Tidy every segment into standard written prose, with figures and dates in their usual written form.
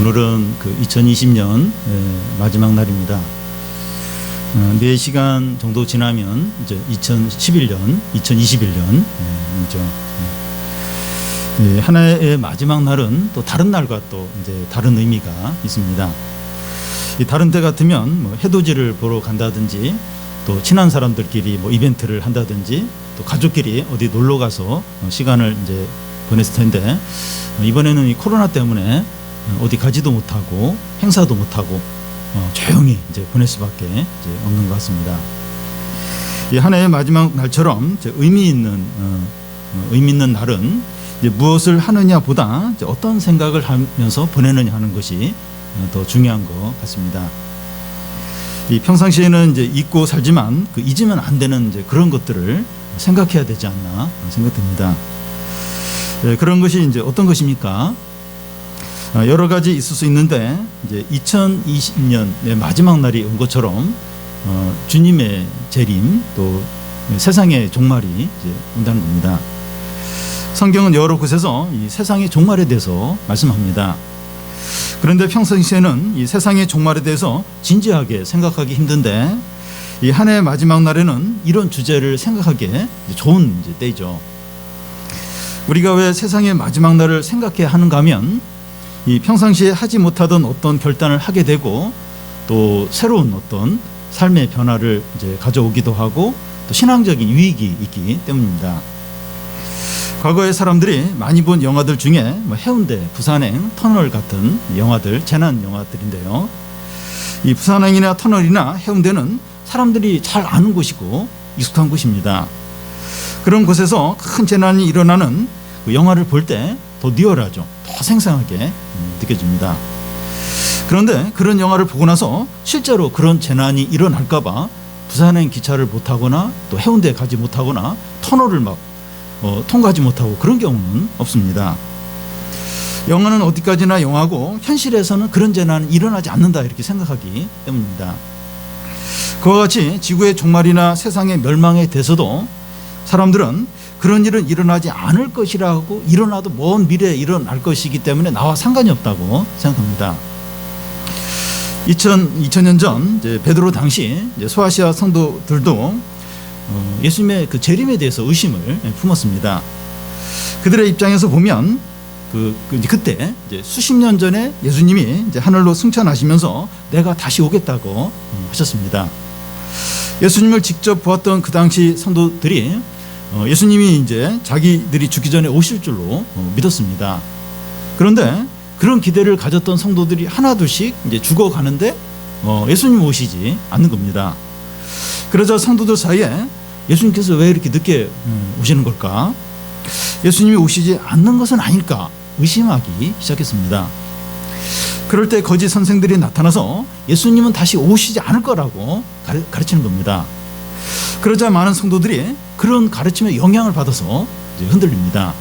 오늘은 그 2020년 마지막 날입니다. 4시간 정도 지나면 이제 2021년 이죠. 하나의 마지막 날은 또 다른 날과 또 이제 다른 의미가 있습니다. 이 다른 때 같으면 뭐 해돋이를 보러 간다든지, 또 친한 사람들끼리 뭐 이벤트를 한다든지, 또 가족끼리 어디 놀러 가서 시간을 이제 보냈을 텐데, 이번에는 이 코로나 때문에 어디 가지도 못하고 행사도 못하고 조용히 이제 보낼 수밖에 이제 없는 것 같습니다. 이 하나의 마지막 날처럼 이제 의미 있는 날은 이제 무엇을 하느냐보다 이제 어떤 생각을 하면서 보내느냐 하는 것이 더 중요한 것 같습니다. 이 평상시에는 이제 잊고 살지만 그 잊으면 안 되는 이제 그런 것들을 생각해야 되지 않나 생각됩니다. 그런 것이 이제 어떤 것입니까? 여러 가지 있을 수 있는데, 이제 2020년의 마지막 날이 온 것처럼 주님의 재림, 또 세상의 종말이 이제 온다는 겁니다. 성경은 여러 곳에서 이 세상의 종말에 대해서 말씀합니다. 그런데 평상시에는 이 세상의 종말에 대해서 진지하게 생각하기 힘든데, 이 한 해의 마지막 날에는 이런 주제를 생각하기에 좋은 이제 때이죠. 우리가 왜 세상의 마지막 날을 생각해야 하는가 하면, 이 평상시에 하지 못하던 어떤 결단을 하게 되고, 또 새로운 어떤 삶의 변화를 이제 가져오기도 하고, 또 신앙적인 유익이 있기 때문입니다. 과거의 사람들이 많이 본 영화들 중에 뭐 해운대, 부산행, 터널 같은 영화들, 재난 영화들인데요. 이 부산행이나 터널이나 해운대는 사람들이 잘 아는 곳이고 익숙한 곳입니다. 그런 곳에서 큰 재난이 일어나는 그 영화를 볼 때 더 리얼하죠. 더 생생하게 느껴집니다. 그런데 그런 영화를 보고 나서 실제로 그런 재난이 일어날까 봐 부산행 기차를 못 타거나, 또 해운대에 가지 못하거나, 터널을 막 통과하지 못하고 그런 경우는 없습니다. 영화는 어디까지나 영화고, 현실에서는 그런 재난은 일어나지 않는다 이렇게 생각하기 때문입니다. 그와 같이 지구의 종말이나 세상의 멸망에 대해서도 사람들은 그런 일은 일어나지 않을 것이라고, 일어나도 먼 미래에 일어날 것이기 때문에 나와 상관이 없다고 생각합니다. 2000년 전 이제 베드로 당시 이제 소아시아 성도들도 예수님의 그 재림에 대해서 의심을 품었습니다. 그들의 입장에서 보면 그때 이제 수십 년 전에 예수님이 이제 하늘로 승천하시면서 내가 다시 오겠다고 하셨습니다. 예수님을 직접 보았던 그 당시 성도들이 예수님이 이제 자기들이 죽기 전에 오실 줄로 믿었습니다. 그런데 그런 기대를 가졌던 성도들이 하나둘씩 이제 죽어가는데 예수님 오시지 않는 겁니다. 그러자 성도들 사이에 예수님께서 왜 이렇게 늦게 오시는 걸까? 예수님이 오시지 않는 것은 아닐까 의심하기 시작했습니다. 그럴 때 거짓 선생들이 나타나서 예수님은 다시 오시지 않을 거라고 가르치는 겁니다. 그러자 많은 성도들이 그런 가르침에 영향을 받아서 이제 흔들립니다.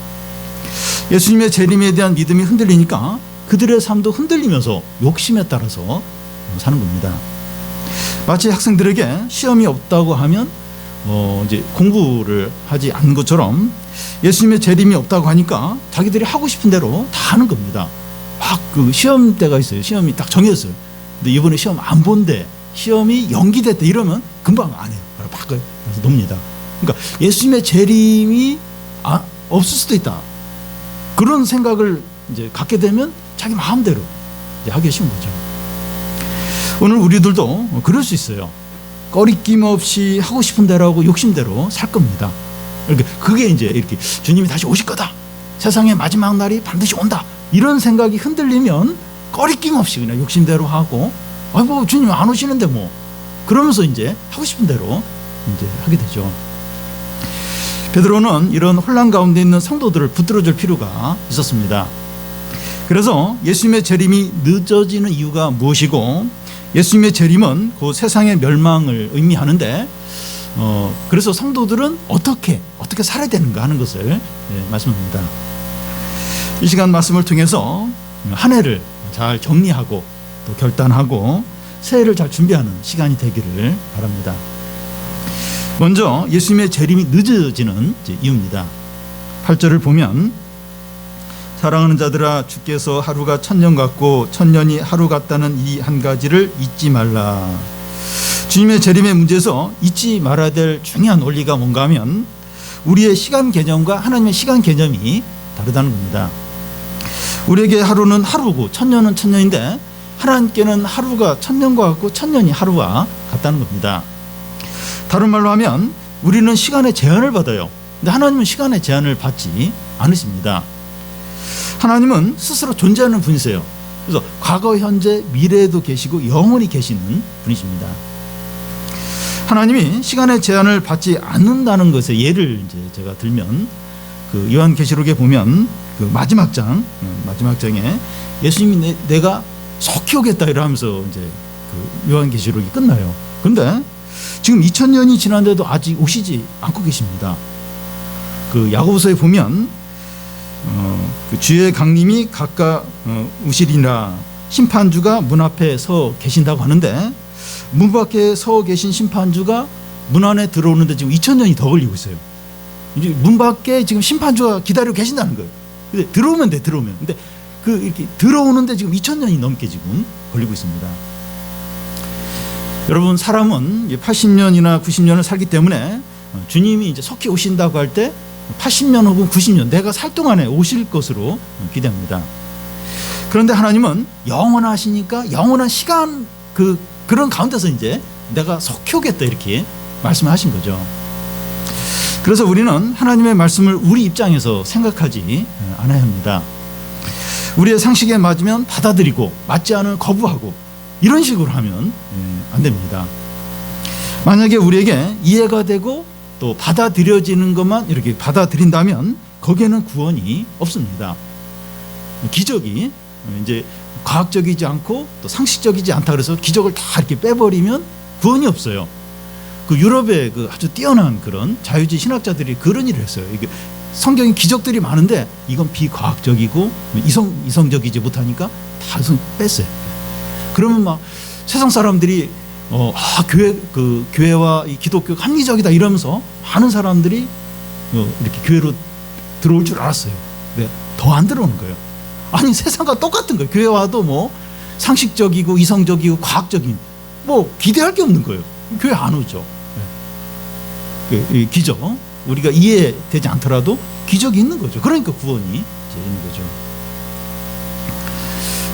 예수님의 재림에 대한 믿음이 흔들리니까 그들의 삶도 흔들리면서 욕심에 따라서 사는 겁니다. 마치 학생들에게 시험이 없다고 하면 이제 공부를 하지 않는 것처럼, 예수님의 재림이 없다고 하니까 자기들이 하고 싶은 대로 다 하는 겁니다. 막 그 시험 때가 있어요. 시험이 딱 정해졌어요. 근데 이번에 시험 안 본대, 시험이 연기됐대 이러면 금방 안 해요. 바로 바꿔요. 그래서 놉니다. 그러니까 예수님의 재림이 없을 수도 있다, 그런 생각을 이제 갖게 되면 자기 마음대로 이제 하기 쉬운 거죠. 오늘 우리들도 그럴 수 있어요. 꺼리낌 없이 하고 싶은 대로 하고 욕심대로 살 겁니다. 그게 이제 이렇게 주님이 다시 오실 거다, 세상의 마지막 날이 반드시 온다, 이런 생각이 흔들리면 꺼리낌 없이 그냥 욕심대로 하고, 뭐 주님 안 오시는데 뭐, 그러면서 이제 하고 싶은 대로 이제 하게 되죠. 베드로는 이런 혼란 가운데 있는 성도들을 붙들어줄 필요가 있었습니다. 그래서 예수님의 재림이 늦어지는 이유가 무엇이고, 예수님의 재림은 그 세상의 멸망을 의미하는데, 그래서 성도들은 어떻게 살아야 되는가 하는 것을 말씀합니다. 이 시간 말씀을 통해서 한 해를 잘 정리하고 또 결단하고 새해를 잘 준비하는 시간이 되기를 바랍니다. 먼저 예수님의 재림이 늦어지는 이유입니다. 8절을 보면 사랑하는 자들아, 주께서 하루가 1000년 같고 1000년이 하루 같다는 이 한 가지를 잊지 말라. 주님의 재림의 문제에서 잊지 말아야 될 중요한 원리가 뭔가 하면 우리의 시간 개념과 하나님의 시간 개념이 다르다는 겁니다. 우리에게 하루는 하루고 1000년은 1000년인데 하나님께는 하루가 1000년과 같고 1000년이 하루와 같다는 겁니다. 다른 말로 하면 우리는 시간의 제한을 받아요. 근데 하나님은 시간의 제한을 받지 않으십니다. 하나님은 스스로 존재하는 분이세요. 그래서 과거, 현재, 미래에도 계시고 영원히 계시는 분이십니다. 하나님이 시간의 제한을 받지 않는다는 것의 예를 이제 제가 들면 그 요한계시록에 보면 그 마지막 장에 예수님이 내가 속히 오겠다 이러면서 이제 그 요한계시록이 끝나요. 그런데 지금 2000년이 지났는데도 아직 오시지 않고 계십니다. 그 야고보서에 보면 그 주의 강림이 가까 우시리라, 심판주가 문 앞에 서 계신다고 하는데 문 밖에 서 계신 심판주가 문 안에 들어오는데 지금 2000년이 더 걸리고 있어요. 이제 문 밖에 지금 심판주가 기다리고 계신다는 거예요. 근데 들어오면 돼, 들어오면. 근데 그 이렇게 들어오는데 지금 2000년이 넘게 지금 걸리고 있습니다. 여러분, 사람은 80년이나 90년을 살기 때문에 주님이 이제 속히 오신다고 할 때 80년 혹은 90년 내가 살 동안에 오실 것으로 기대합니다. 그런데 하나님은 영원하시니까 영원한 시간 그런 가운데서 이제 내가 속히 오겠다 이렇게 말씀하신 거죠. 그래서 우리는 하나님의 말씀을 우리 입장에서 생각하지 않아야 합니다. 우리의 상식에 맞으면 받아들이고 맞지 않으면 거부하고 이런 식으로 하면 안 됩니다. 만약에 우리에게 이해가 되고 또 받아들여지는 것만 이렇게 받아들인다면 거기에는 구원이 없습니다. 기적이 이제 과학적이지 않고 또 상식적이지 않다 그래서 기적을 다 이렇게 빼버리면 구원이 없어요. 그 유럽의 그 아주 뛰어난 그런 자유주의 신학자들이 그런 일을 했어요. 이게 성경에 기적들이 많은데 이건 비과학적이고 이성적이지 못하니까 다 뺐어요. 그러면 막 세상 사람들이 교회와 이 기독교가 합리적이다 이러면서 많은 사람들이 이렇게 교회로 들어올 줄 알았어요. 근데 더 안 들어오는 거예요. 아니, 세상과 똑같은 거예요. 교회 와도 뭐 상식적이고 이성적이고 과학적인 뭐 기대할 게 없는 거예요. 교회 안 오죠. 기적, 우리가 이해되지 않더라도 기적이 있는 거죠. 그러니까 구원이 이제 있는 거죠.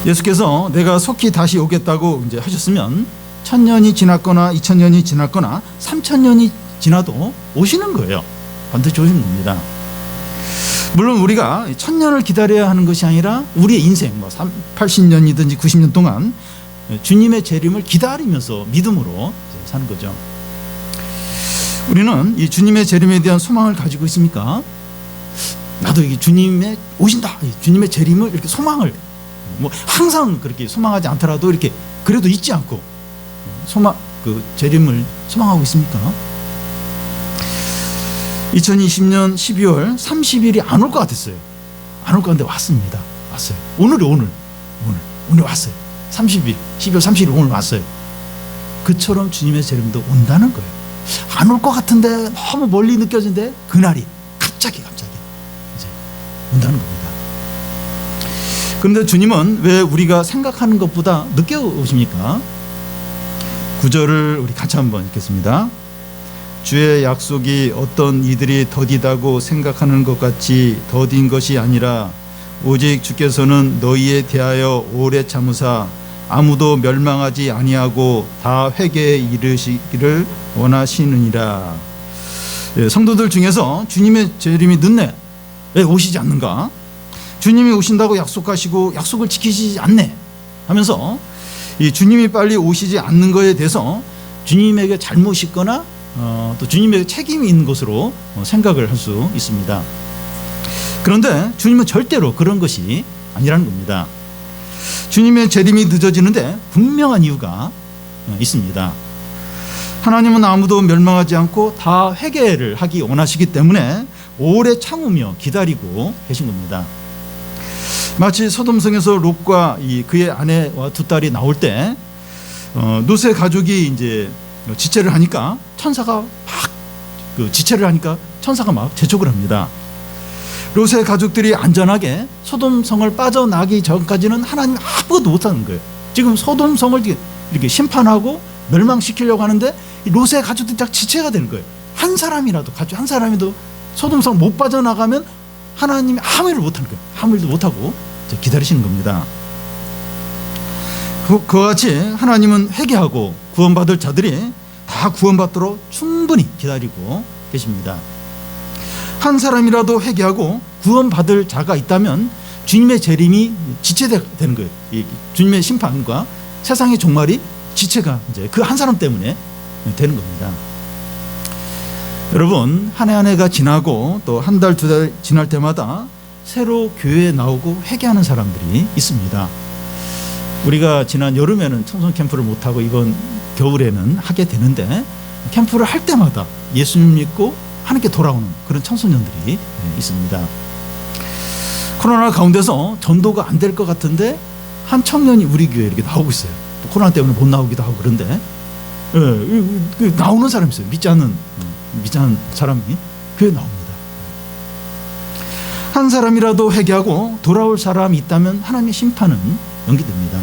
예수께서 내가 속히 다시 오겠다고 이제 하셨으면 1000년이 지났거나 2000년이 지났거나 3000년이 지나도 오시는 거예요. 반드시 오시는 겁니다. 물론 우리가 1000년을 기다려야 하는 것이 아니라 우리의 인생 80년이든지 90년 동안 주님의 재림을 기다리면서 믿음으로 사는 거죠. 우리는 이 주님의 재림에 대한 소망을 가지고 있습니까? 나도 이게 주님의 오신다, 주님의 재림을 이렇게 소망을 뭐 항상 그렇게 소망하지 않더라도 이렇게 그래도 잊지 않고 그 재림을 소망하고 있습니까? 2020년 12월 30일이 안 올 것 같았어요. 안 올 것 같은데 왔습니다. 왔어요. 오늘 왔어요. 30일, 12월 30일 오늘 왔어요. 그처럼 주님의 재림도 온다는 거예요. 안 올 것 같은데 너무 멀리 느껴지는데 그날이 갑자기 이제 온다는 겁니다. 그런데 주님은 왜 우리가 생각하는 것보다 늦게 오십니까? 9절을 우리 같이 한번 읽겠습니다. 주의 약속이 어떤 이들이 더디다고 생각하는 것 같이 더딘 것이 아니라 오직 주께서는 너희에 대하여 오래 참으사 아무도 멸망하지 아니하고 다 회개에 이르시기를 원하시느니라. 성도들 중에서 주님의 재림이 늦네, 왜 오시지 않는가? 주님이 오신다고 약속하시고 약속을 지키시지 않네 하면서 이 주님이 빨리 오시지 않는 것에 대해서 주님에게 잘못이 있거나 또 주님에게 책임이 있는 것으로 생각을 할 수 있습니다. 그런데 주님은 절대로 그런 것이 아니라는 겁니다. 주님의 재림이 늦어지는데 분명한 이유가 있습니다. 하나님은 아무도 멸망하지 않고 다 회개를 하기 원하시기 때문에 오래 참으며 기다리고 계신 겁니다. 마치 소돔성에서 롯과 그의 아내와 두 딸이 나올 때 롯의 가족이 이제 지체를 하니까 천사가 막 재촉을 합니다. 롯의 가족들이 안전하게 소돔성을 빠져나기 전까지는 하나님 아무것도 못하는 거예요. 지금 소돔성을 이렇게 심판하고 멸망시키려고 하는데 롯의 가족들이 딱 지체가 되는 거예요. 한 사람이라도 가족 한 사람이도 소돔성 못 빠져나가면 하나님이 아무 일을 못하는 거예요. 아무 일도 못하고 기다리시는 겁니다. 그와 같이 하나님은 회개하고 구원받을 자들이 다 구원받도록 충분히 기다리고 계십니다. 한 사람이라도 회개하고 구원받을 자가 있다면 주님의 재림이 지체되는 거예요. 주님의 심판과 세상의 종말이 지체가 이제 그 한 사람 때문에 되는 겁니다. 여러분, 한 해 한 해가 지나고 또 한 달, 두 달 지날 때마다 새로 교회에 나오고 회개하는 사람들이 있습니다. 우리가 지난 여름에는 청소년 캠프를 못하고 이번 겨울에는 하게 되는데 캠프를 할 때마다 예수님 믿고 하나님께 돌아오는 그런 청소년들이 있습니다. 코로나 가운데서 전도가 안 될 것 같은데 한 청년이 우리 교회에 이렇게 나오고 있어요. 코로나 때문에 못 나오기도 하고 그런데 나오는 사람이 있어요. 믿지 않는 사람이 교회에 나옵니다. 한 사람이라도 회개하고 돌아올 사람이 있다면 하나님의 심판은 연기됩니다.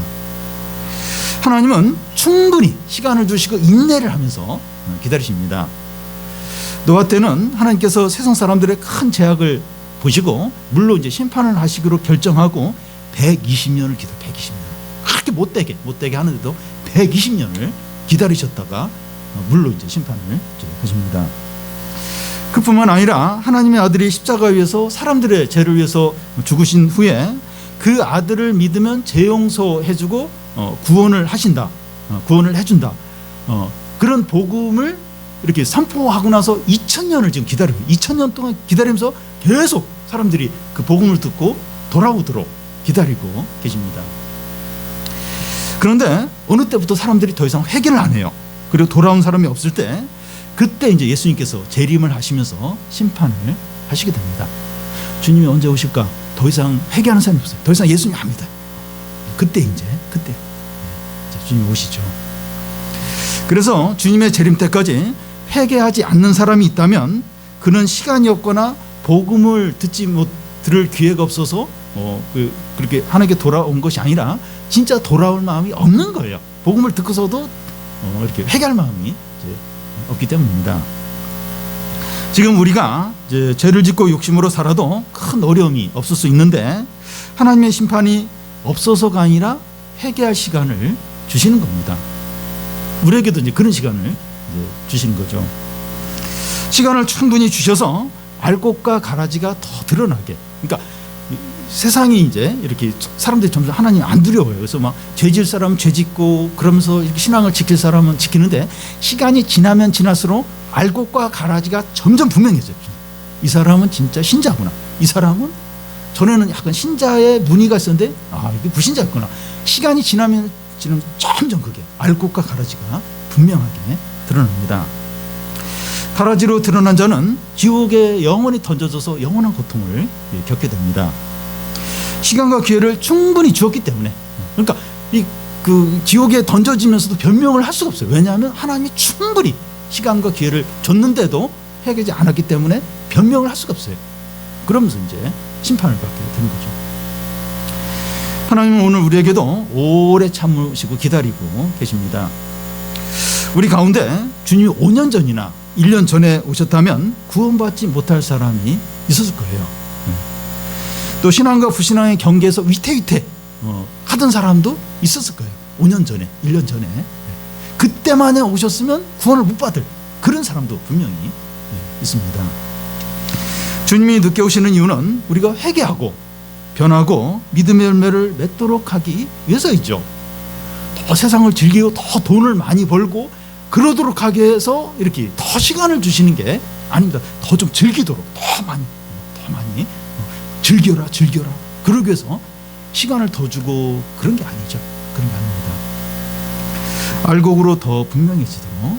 하나님은 충분히 시간을 주시고 인내를 하면서 기다리십니다. 노아 때는 하나님께서 세상 사람들의 큰 죄악을 보시고 물로 이제 심판을 하시기로 결정하고 120년을 120년 그렇게 못되게 하는데도 120년을 기다리셨다가 물로 이제 심판을 하십니다. 그뿐만 아니라 하나님의 아들이 십자가 위에서 사람들의 죄를 위해서 죽으신 후에 그 아들을 믿으면 죄 용서해주고 구원을 하신다, 구원을 해준다. 그런 복음을 이렇게 선포하고 나서 2000년을 지금 기다리고 2000년 동안 기다리면서 계속 사람들이 그 복음을 듣고 돌아오도록 기다리고 계십니다. 그런데 어느 때부터 사람들이 더 이상 회개를 안 해요. 그리고 돌아온 사람이 없을 때 그때 이제 예수님께서 재림을 하시면서 심판을 하시게 됩니다. 주님이 언제 오실까? 더 이상 회개하는 사람이 없어요. 더 이상 예수님이 합니다. 그때 주님이 오시죠. 그래서 주님의 재림 때까지 회개하지 않는 사람이 있다면 그는 시간이 없거나 복음을 들을 기회가 없어서 그렇게 하나님께 돌아온 것이 아니라 진짜 돌아올 마음이 없는 거예요. 복음을 듣고서도 이렇게 회개할 마음이 없기 때문입니다. 지금 우리가 이제 죄를 짓고 욕심으로 살아도 큰 어려움이 없을 수 있는데 하나님의 심판이 없어서가 아니라 회개할 시간을 주시는 겁니다. 우리에게도 이제 그런 시간을 이제 주시는 거죠. 시간을 충분히 주셔서 알곡과 가라지가 더 드러나게. 그러니까 세상이 이제 이렇게 사람들이 점점 하나님 안 두려워요. 그래서 막 죄질 사람은 죄짓고 그러면서 이렇게 신앙을 지킬 사람은 지키는데 시간이 지나면 지날수록 알곡과 가라지가 점점 분명해져요. 이 사람은 진짜 신자구나. 이 사람은 전에는 약간 신자의 무늬가 있었는데 이게 불신자였구나. 시간이 지나면 점점 그게 알곡과 가라지가 분명하게 드러납니다. 가라지로 드러난 자는 지옥에 영원히 던져져서 영원한 고통을 겪게 됩니다. 시간과 기회를 충분히 주었기 때문에. 그러니까 그 지옥에 던져지면서도 변명을 할 수가 없어요. 왜냐하면 하나님이 충분히 시간과 기회를 줬는데도 회개하지 않았기 때문에 변명을 할 수가 없어요. 그러면서 이제 심판을 받게 되는 거죠. 하나님은 오늘 우리에게도 오래 참으시고 기다리고 계십니다. 우리 가운데 주님이 5년 전이나 1년 전에 오셨다면 구원받지 못할 사람이 있었을 거예요. 또 신앙과 불신앙의 경계에서 위태위태 하던 사람도 있었을 거예요. 5년 전에, 1년 전에. 그때만에 오셨으면 구원을 못 받을 그런 사람도 분명히 있습니다. 주님이 늦게 오시는 이유는 우리가 회개하고 변하고 믿음의 열매를 맺도록 하기 위해서이죠. 더 세상을 즐기고 더 돈을 많이 벌고 그러도록 하기 위해서 이렇게 더 시간을 주시는 게 아닙니다. 더 좀 즐기도록 더 많이 즐겨라. 그러기 위해서 시간을 더 주고 그런 게 아니죠. 그런 게 아닙니다. 알곡으로 더 분명해지도록.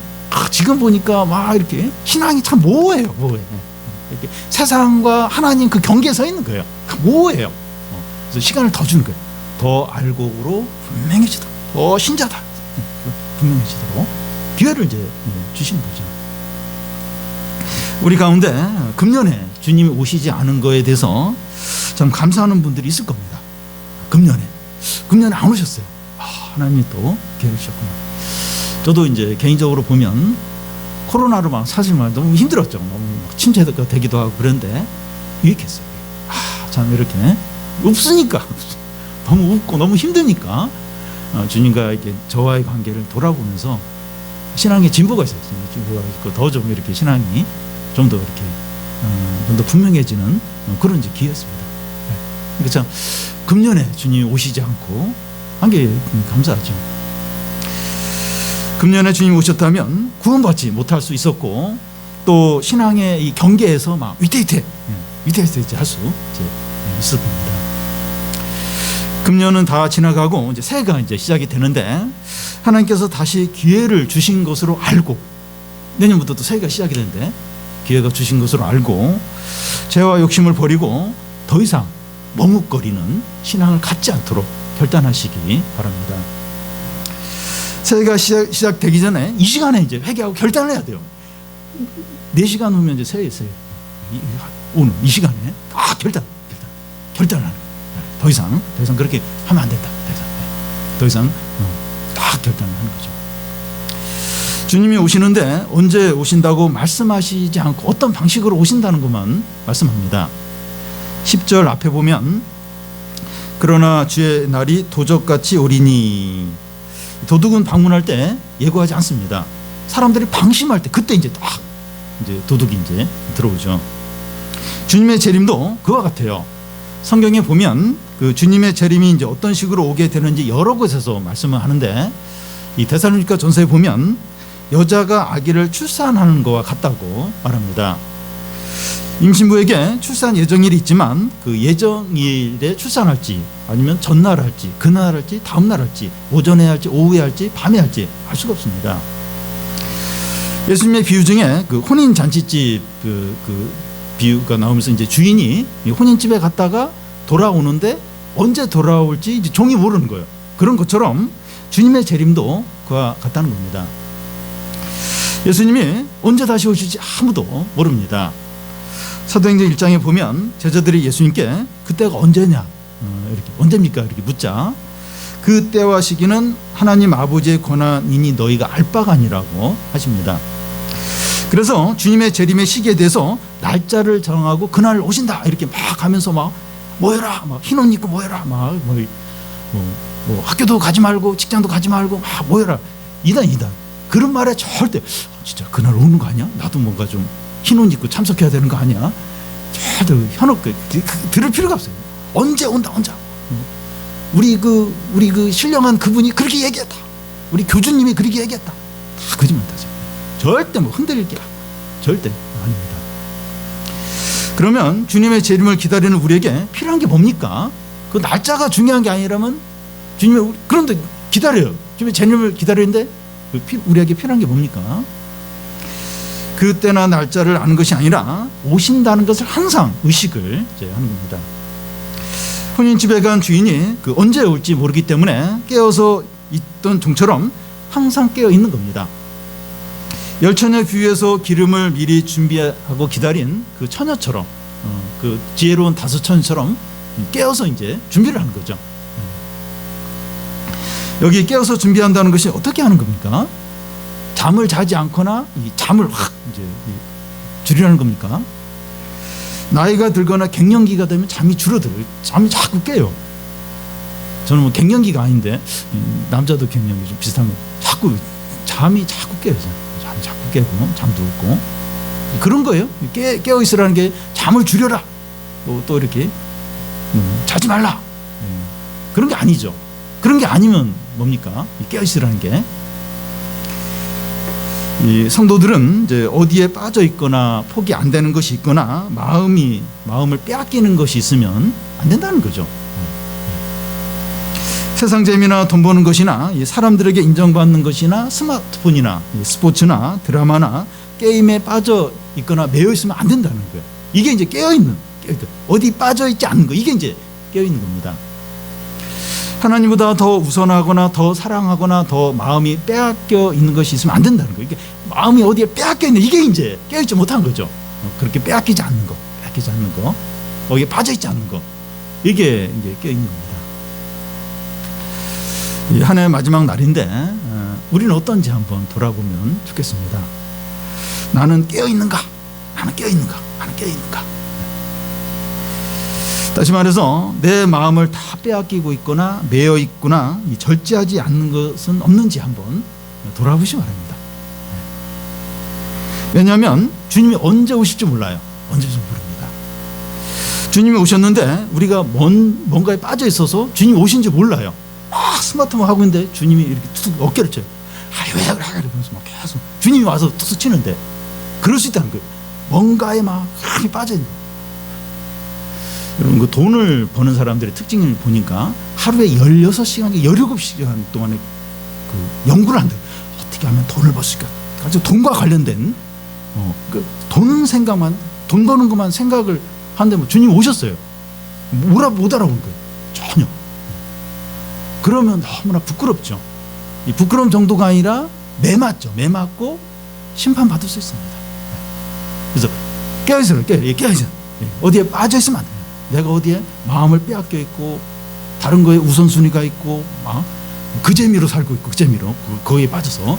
지금 보니까 막 이렇게 신앙이 참 모호해요. 이렇게 세상과 하나님 그 경계에 서 있는 거예요. 모호해요. 그래서 시간을 더 주는 거예요. 더 알곡으로 분명해지도록, 더 신자다 분명해지도록 기회를 이제 주시는 거죠. 우리 가운데 금년에 주님이 오시지 않은 거에 대해서 참 감사하는 분들이 있을 겁니다. 금년에 안 오셨어요. 하나님이 또 기회를 주셨구나. 저도 이제 개인적으로 보면 코로나로 막 사실 막 너무 힘들었죠. 너무 막 침체가 되기도 하고 그런데 유익했어요. 참 이렇게 없으니까 너무 웃고 너무 힘드니까 주님과 이렇게 저와의 관계를 돌아보면서 신앙의 진보가 있어요. 진보가 있고 더 좀 이렇게 신앙이 좀 더 이렇게 좀 더 분명해지는 그런 이제 기회였습니다. 그러니까 참 금년에 주님이 오시지 않고 한 게 감사하죠. 금년에 주님이 오셨다면 구원받지 못할 수 있었고 또 신앙의 이 경계에서 막 위태위태 할 수 있을 겁니다. 금년은 다 지나가고 이제 새해가 이제 시작이 되는데 하나님께서 다시 기회를 주신 것으로 알고 내년부터 또 새해가 시작이 되는데 기회가 주신 것으로 알고 죄와 욕심을 버리고 더 이상 머뭇거리는 신앙을 갖지 않도록 결단하시기 바랍니다. 새해가 시작되기 전에 이 시간에 이제 회개하고 결단을 해야 돼요. 4시간 후면 이제 새해. 오늘 이 시간에 결단을 하는 거예요. 더 이상 그렇게 하면 안 된다. 더 이상 딱 결단을 하는 거죠. 주님이 오시는데 언제 오신다고 말씀하시지 않고 어떤 방식으로 오신다는 것만 말씀합니다. 10절 앞에 보면 그러나 주의 날이 도적같이 오리니 도둑은 방문할 때 예고하지 않습니다. 사람들이 방심할 때 그때 이제 딱 이제 도둑이 이제 들어오죠. 주님의 재림도 그와 같아요. 성경에 보면 그 주님의 재림이 이제 어떤 식으로 오게 되는지 여러 곳에서 말씀을 하는데 이 데살로니가 전서에 보면 여자가 아기를 출산하는 것과 같다고 말합니다. 임신부에게 출산 예정일이 있지만 그 예정일에 출산할지 아니면 전날 할지 그날 할지 다음날 할지 오전에 할지 오후에 할지 밤에 할지 알 수가 없습니다. 예수님의 비유 중에 그 혼인 잔치집 그 비유가 나오면서 이제 주인이 혼인집에 갔다가 돌아오는데 언제 돌아올지 이제 종이 모르는 거예요. 그런 것처럼 주님의 재림도 그와 같다는 겁니다. 예수님이 언제 다시 오실지 아무도 모릅니다. 사도행전 1장에 보면 제자들이 예수님께 그때가 언제냐 이렇게 언제입니까 이렇게 묻자 그때와 시기는 하나님 아버지의 권한이니 너희가 알 바가 아니라고 하십니다. 그래서 주님의 재림의 시기에 대해서 날짜를 정하고 그날 오신다 이렇게 막 하면서 막 모여라 막 흰 옷 입고 모여라 막 뭐 학교도 가지 말고 직장도 가지 말고 막 모여라 이단 그런 말에 절대 진짜 그날 오는 거 아니야? 나도 뭔가 좀 흰 옷 입고 참석해야 되는 거 아니야? 절대 현혹 들을 필요가 없어요. 언제 온다 언제 우리 그 신령한 그분이 그렇게 얘기했다. 우리 교주님이 그렇게 얘기했다. 다 거짓말이죠. 절대 뭐 흔들릴 게 절대 아닙니다. 그러면 주님의 재림을 기다리는 우리에게 필요한 게 뭡니까? 그 날짜가 중요한 게 아니라면 주님의 그런데 기다려요. 주님의 재림을 기다리는데 우리에게 필요한 게 뭡니까? 그때나 날짜를 아는 것이 아니라 오신다는 것을 항상 의식을 이제 하는 겁니다. 혼인집에 간 주인이 그 언제 올지 모르기 때문에 깨어서 있던 종처럼 항상 깨어 있는 겁니다. 열처녀 비유에서 기름을 미리 준비하고 기다린 그 처녀처럼 그 지혜로운 다섯 처녀처럼 깨어서 이제 준비를 하는 거죠. 여기 깨어서 준비한다는 것이 어떻게 하는 겁니까? 잠을 자지 않거나 이 잠을 확 이제 줄이라는 겁니까? 나이가 들거나 갱년기가 되면 잠이 줄어들어요. 잠이 자꾸 깨요. 저는 뭐 갱년기가 아닌데 남자도 갱년기 좀 비슷한 거 잠이 자꾸 깨요. 잠이 자꾸 깨고 잠도 없고 그런 거예요. 깨어 있으라는 게 잠을 줄여라. 또 이렇게 자지 말라. 그런 게 아니죠. 그런 게 아니면 뭡니까? 깨어 있으라는 게. 이 성도들은 이제 어디에 빠져 있거나 포기 안 되는 것이 있거나 마음을 빼앗기는 것이 있으면 안 된다는 거죠. 세상 재미나 돈 버는 것이나 사람들에게 인정받는 것이나 스마트폰이나 스포츠나 드라마나 게임에 빠져 있거나 매여 있으면 안 된다는 거예요. 이게 이제 어디 빠져 있지 않는 거 이게 이제 깨어 있는 겁니다. 하나님보다 더 우선하거나 더 사랑하거나 더 마음이 빼앗겨 있는 것이 있으면 안 된다는 거예요. 이게 마음이 어디에 빼앗겨 있는 이게 이제 깨어있지 못한 거죠. 그렇게 빼앗기지 않는 거. 바뀌지 않는 거, 거기에 빠져 있지 않는 거, 이게 이제 깨어 있는 겁니다. 이 한 해 마지막 날인데 우리는 어떤지 한번 돌아보면 좋겠습니다. 나는 깨어 있는가? 나는 깨어 있는가? 나는 깨어 있는가? 다시 말해서 내 마음을 다 빼앗기고 있거나 매여 있거나 절제하지 않는 것은 없는지 한번 돌아보시기 바랍니다. 왜냐하면 주님이 언제 오실지 몰라요. 언제 오실지 모릅니다. 주님이 오셨는데 우리가 뭔가에 빠져 있어서 주님이 오신지 몰라요. 막 스마트폰 하고 있는데 주님이 이렇게 툭 어깨를 쳐요. 왜 그래? 이러면서 막 계속 주님이 와서 툭 치는데 그럴 수 있다는 거예요. 뭔가에 막 힘이 빠져 있는 거예요. 여러분, 그 돈을 버는 사람들의 특징을 보니까 하루에 16시간, 17시간 동안에 그 연구를 한대요. 어떻게 하면 돈을 벌 수 있을까? 아주 돈과 관련된 그 돈 생각만, 돈 버는 것만 생각을 하는데 뭐 주님 오셨어요. 못 알아보는 거예요. 전혀. 그러면 너무나 부끄럽죠. 이 부끄러운 정도가 아니라 매맞죠. 매맞고 심판받을 수 있습니다. 그래서 깨어있어요. 깨어있어요. 어디에 빠져있으면 안 돼요. 내가 어디에 마음을 빼앗겨 있고 다른 거에 우선순위가 있고 그 재미로 살고 있고 그 재미로 거기에 빠져서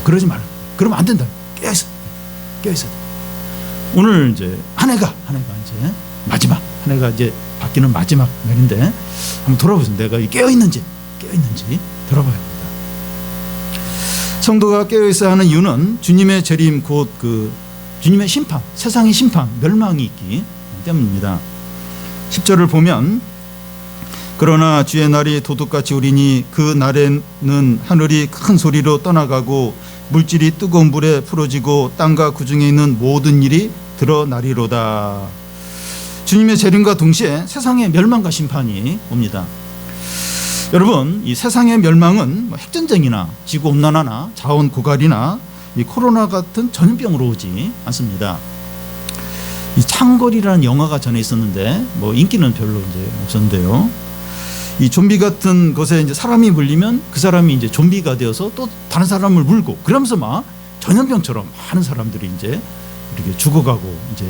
그러지 말아요. 그러면 안 된다. 깨어있어요. 오늘 이제 한 해가 이제 마지막, 한 해가 이제 바뀌는 마지막 날인데 한번 돌아보세요. 내가 깨어있는지 돌아봐야 합니다. 성도가 깨어있어야 하는 이유는 주님의 재림, 곧 그 주님의 심판, 세상의 심판, 멸망이 있기 때문입니다. 10절을 보면 그러나 주의 날이 도둑같이 오리니 그 날에는 하늘이 큰 소리로 떠나가고 물질이 뜨거운 불에 풀어지고 땅과 그 중에 있는 모든 일이 드러나리로다. 주님의 재림과 동시에 세상의 멸망과 심판이 옵니다. 여러분, 이 세상의 멸망은 핵전쟁이나 지구온난화나 자원 고갈이나 이 코로나 같은 전염병으로 오지 않습니다. 이 창궐이라는 영화가 전에 있었는데 뭐 인기는 별로 이제 없었는데요. 이 좀비 같은 것에 이제 사람이 물리면 그 사람이 이제 좀비가 되어서 또 다른 사람을 물고 그러면서 막 전염병처럼 많은 사람들이 이제 이렇게 죽어가고 이제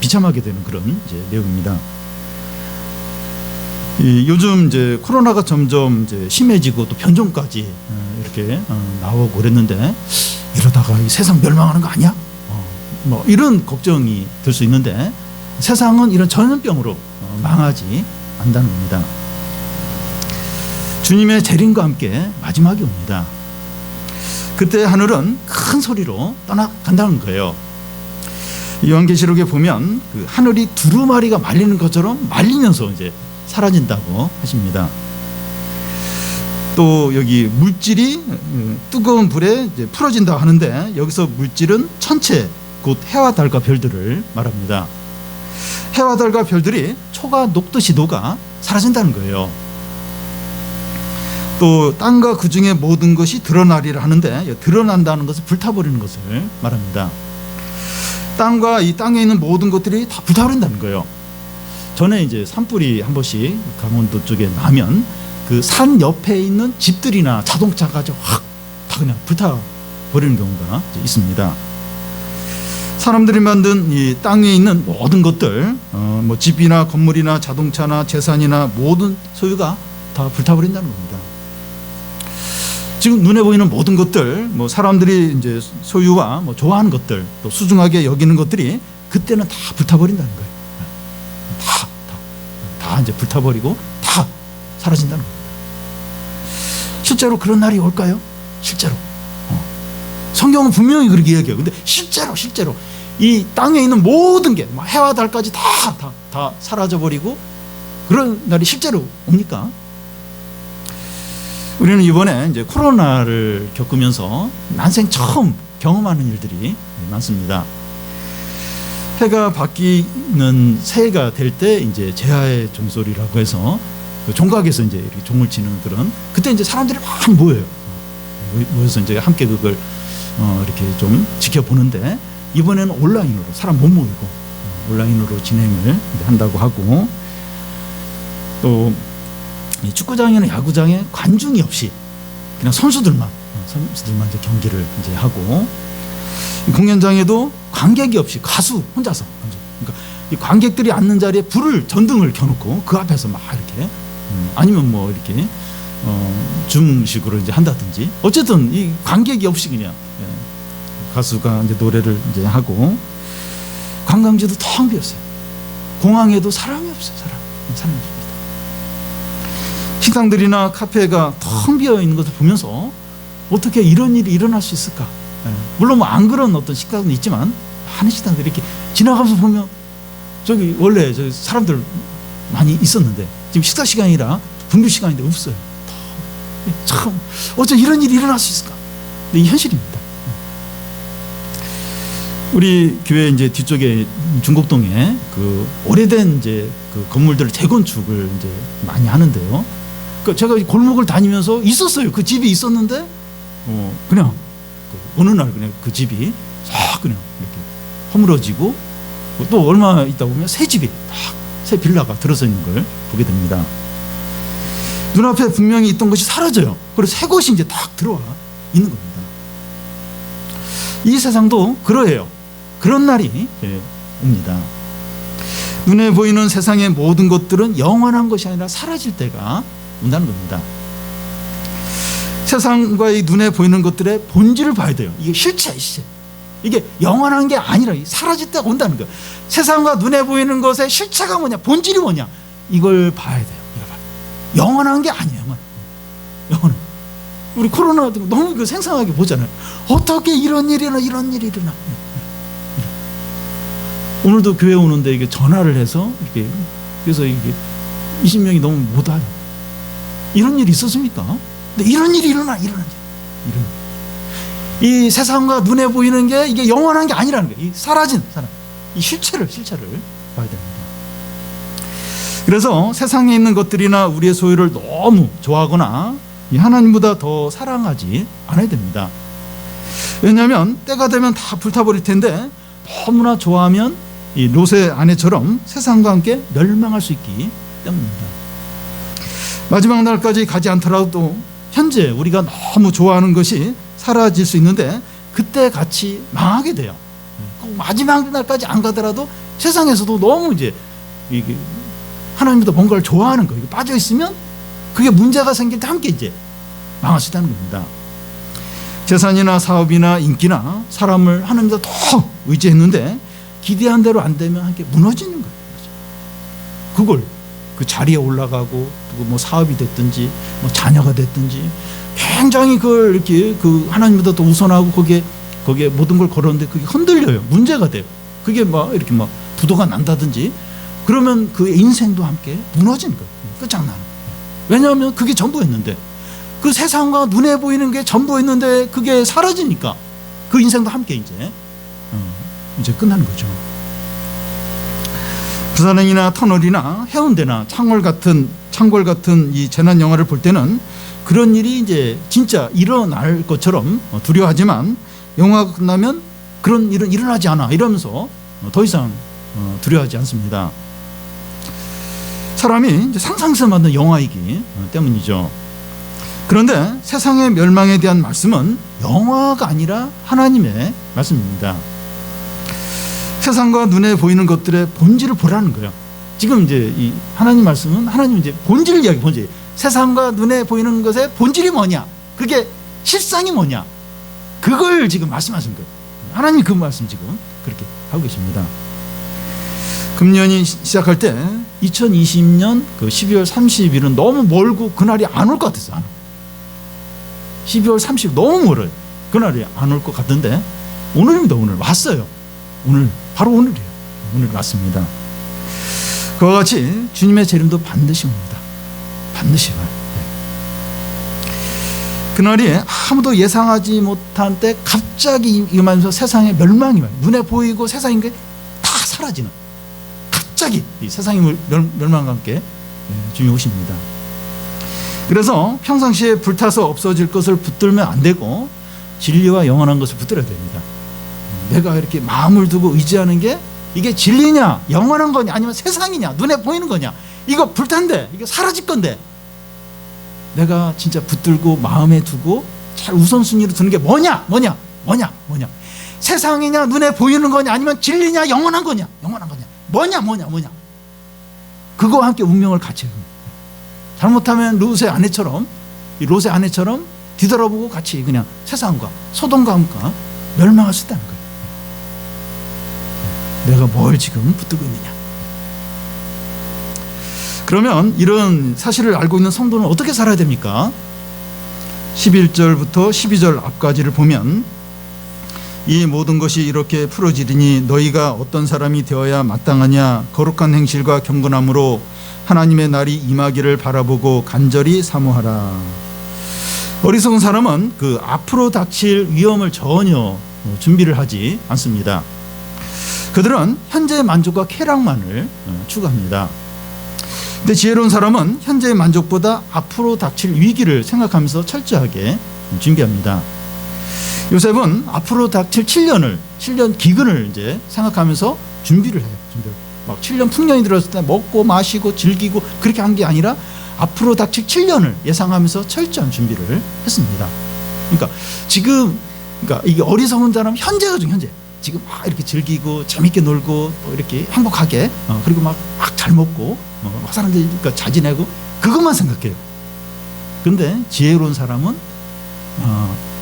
비참하게 되는 그런 이제 내용입니다. 요즘 이제 코로나가 점점 이제 심해지고 또 변종까지 이렇게 나오고 그랬는데 이러다가 이 세상 멸망하는 거 아니야? 뭐 이런 걱정이 들 수 있는데 세상은 이런 전염병으로 망하지 않는다는 겁니다. 주님의 재림과 함께 마지막이 옵니다. 그때 하늘은 큰 소리로 떠나간다는 거예요. 요한계시록에 보면 그 하늘이 두루마리가 말리는 것처럼 말리면서 이제 사라진다고 하십니다. 또 여기 물질이 뜨거운 불에 이제 풀어진다 하는데 여기서 물질은 천체, 곧 해와 달과 별들을 말합니다. 해와 달과 별들이 초가 녹듯이 녹아 사라진다는 거예요. 또 땅과 그 중에 모든 것이 드러나리라 하는데 드러난다는 것은 불타버리는 것을 말합니다. 땅과 이 땅에 있는 모든 것들이 다 불타버린다는 거예요. 전에 이제 산불이 한 번씩 강원도 쪽에 나면 그 산 옆에 있는 집들이나 자동차가 확 다 그냥 불타버리는 경우가 있습니다. 사람들이 만든 이 땅에 있는 모든 것들, 뭐 집이나 건물이나 자동차나 재산이나 모든 소유가 다 불타버린다는 겁니다. 지금 눈에 보이는 모든 것들, 뭐 사람들이 이제 소유와 뭐 좋아하는 것들, 또 소중하게 여기는 것들이 그때는 다 불타버린다는 거예요. 다 이제 불타버리고 다 사라진다는 겁니다. 실제로 그런 날이 올까요? 실제로. 성경은 분명히 그렇게 이야기해요. 근데 실제로 이 땅에 있는 모든 게 해와 달까지 다 사라져버리고 그런 날이 실제로 옵니까? 우리는 이번에 이제 코로나를 겪으면서 난생 처음 경험하는 일들이 많습니다. 해가 바뀌는 새해가 될 때 이제 제하의 종소리라고 해서 그 종각에서 이제 이렇게 종을 치는 그런 그때 이제 사람들이 막 모여요. 모여서 이제 함께 그걸 이렇게 좀 지켜보는데 이번에는 온라인으로 사람 못 모이고 온라인으로 진행을 한다고 하고 또 축구장이나 야구장에 관중이 없이 그냥 선수들만 이제 경기를 이제 하고 공연장에도 관객이 없이 가수 혼자서 그러니까 이 관객들이 앉는 자리에 불을 전등을 켜놓고 그 앞에서 막 이렇게 아니면 뭐 이렇게 줌식으로 이제 한다든지 어쨌든 이 관객이 없이 그냥 가수가 이제 노래를 이제 하고 관광지도 텅 비었어요. 공항에도 사람이 없어요. 사람이 없습니다. 식당들이나 카페가 텅 비어 있는 것을 보면서 어떻게 이런 일이 일어날 수 있을까? 물론 뭐 안 그런 어떤 식당도 있지만 많은 식당들이 이렇게 지나가면서 보면 저기 원래 저기 사람들 많이 있었는데 지금 식사 시간이라 분류 시간인데 없어요. 참 어째 이런 일이 일어날 수 있을까? 근데 이 현실입니다. 우리 교회 이제 뒤쪽에 중곡동에 그 오래된 이제 그 건물들 재건축을 이제 많이 하는데요. 그 제가 골목을 다니면서 있었어요. 그 집이 있었는데 그냥 어느 날 그냥 그 집이 싹 그냥 이렇게 허물어지고 또 얼마 있다 보면 새 집이 딱 새 빌라가 들어서 있는 걸 보게 됩니다. 눈앞에 분명히 있던 것이 사라져요. 그리고 새 것이 이제 딱 들어와 있는 겁니다. 이 세상도 그러해요. 그런 날이 옵니다. 눈에 보이는 세상의 모든 것들은 영원한 것이 아니라 사라질 때가 온다는 겁니다. 세상과 이 눈에 보이는 것들의 본질을 봐야 돼요. 이게 실체야, 실체. 이게 영원한 게 아니라 사라질 때가 온다는 거예요. 세상과 눈에 보이는 것의 실체가 뭐냐, 본질이 뭐냐, 이걸 봐야 돼요. 이걸 봐요. 영원한 게 아니에요. 영원한. 우리 코로나 너무 그 생생하게 보잖아요. 어떻게 이런 일이 일어나. 오늘도 교회 오는데 이게 전화를 해서 이렇게 그래서 이게 20명이 너무 못 와요. 이런 일이 있었습니까? 근데 이런 일이 일어나. 이 세상과 눈에 보이는 게 이게 영원한 게 아니라는 거예요. 이 사라진 사람, 이 실체를 봐야 됩니다. 그래서 세상에 있는 것들이나 우리의 소유를 너무 좋아하거나 이 하나님보다 더 사랑하지 않아야 됩니다. 왜냐하면 때가 되면 다 불타버릴 텐데 너무나 좋아하면 이 롯의 아내처럼 세상과 함께 멸망할 수 있기 때문입니다. 마지막 날까지 가지 않더라도 현재 우리가 너무 좋아하는 것이 사라질 수 있는데 그때 같이 망하게 돼요. 마지막 날까지 안 가더라도 세상에서도 너무 이제 이게 하나님보다 뭔가를 좋아하는 거, 이게 빠져 있으면 그게 문제가 생길 때 함께 이제 망할 수 있다는 겁니다. 재산이나 사업이나 인기나 사람을 하나님보다 더 의지했는데 기대한 대로 안 되면 함께 무너지는 거예요. 그걸 그 자리에 올라가고 뭐 사업이 됐든지 뭐 자녀가 됐든지 굉장히 그걸 이렇게 그 하나님보다 더 우선하고 거기에 모든 걸 걸었는데 그게 흔들려요. 문제가 돼요. 그게 막 이렇게 막 부도가 난다든지 그러면 그 인생도 함께 무너지는 거예요. 끝장나는 거예요. 왜냐하면 그게 전부였는데 그 세상과 눈에 보이는 게 전부였는데 그게 사라지니까 그 인생도 함께 이제 끝나는 거죠. 부산행이나 터널이나 해운대나 창궐 같은 이 재난 영화를 볼 때는 그런 일이 이제 진짜 일어날 것처럼 두려워하지만 영화가 끝나면 그런 일은 일어나지 않아 이러면서 더 이상 두려워하지 않습니다. 사람이 이제 상상해서 만든 영화이기 때문이죠. 그런데 세상의 멸망에 대한 말씀은 영화가 아니라 하나님의 말씀입니다. 세상과 눈에 보이는 것들의 본질을 보라는 거예요. 지금 이제 이 하나님 말씀은 하나님 이제 본질을 이야기, 본질. 세상과 눈에 보이는 것의 본질이 뭐냐? 그게 실상이 뭐냐? 그걸 지금 말씀하신 거예요. 하나님이 그 말씀 지금 그렇게 하고 계십니다. 금년이 시작할 때 2020년 그 12월 30일은 너무 멀고 그날이 안 올 것 같았어요. 12월 30일 너무 멀어요. 그날이 안 올 것 같은데 오늘입니다. 오늘 왔어요. 오늘 바로 오늘이에요. 오늘 왔습니다. 그와 같이 주님의 재림도 반드시 옵니다. 반드시 와요. 그날이 아무도 예상하지 못한 때 갑자기 임하면서 세상의 멸망이 와요. 눈에 보이고 세상인 게 다 사라지는, 갑자기 이 세상의 멸망과 함께 주님이 오십니다. 그래서 평상시에 불타서 없어질 것을 붙들면 안 되고 진리와 영원한 것을 붙들어야 됩니다. 내가 이렇게 마음을 두고 의지하는 게 이게 진리냐, 영원한 거냐, 아니면 세상이냐, 눈에 보이는 거냐, 이거 불탄데, 이게 사라질 건데 내가 진짜 붙들고 마음에 두고 잘 우선순위로 두는 게 뭐냐? 세상이냐, 눈에 보이는 거냐, 아니면 진리냐, 영원한 거냐, 뭐냐. 그거와 함께 운명을 같이 해요. 잘못하면 롯의 아내처럼 뒤돌아보고 같이 그냥 세상과 소돔과 함께 멸망할 수 있다는 거예요. 내가 뭘 지금 붙들고 있느냐. 그러면 이런 사실을 알고 있는 성도는 어떻게 살아야 됩니까? 11절부터 12절 앞까지를 보면 이 모든 것이 이렇게 풀어지리니 너희가 어떤 사람이 되어야 마땅하냐. 거룩한 행실과 경건함으로 하나님의 날이 임하기를 바라보고 간절히 사모하라. 어리석은 사람은 그 앞으로 닥칠 위험을 전혀 준비를 하지 않습니다. 그들은 현재의 만족과 쾌락만을 추구합니다. 근데 지혜로운 사람은 현재의 만족보다 앞으로 닥칠 위기를 생각하면서 철저하게 준비합니다. 요셉은 앞으로 닥칠 7년 기근을 이제 생각하면서 준비를 해요. 막 7년 풍년이 들었을 때 먹고 마시고 즐기고 그렇게 한 게 아니라 앞으로 닥칠 7년을 예상하면서 철저한 준비를 했습니다. 그러니까 이게 어리석은 사람 현재거든요. 현재 지금 막 이렇게 즐기고 재밌게 놀고 또 이렇게 행복하게 그리고 막 잘 먹고 사람들이 그러니까 잘 지내고 그것만 생각해요. 근데 지혜로운 사람은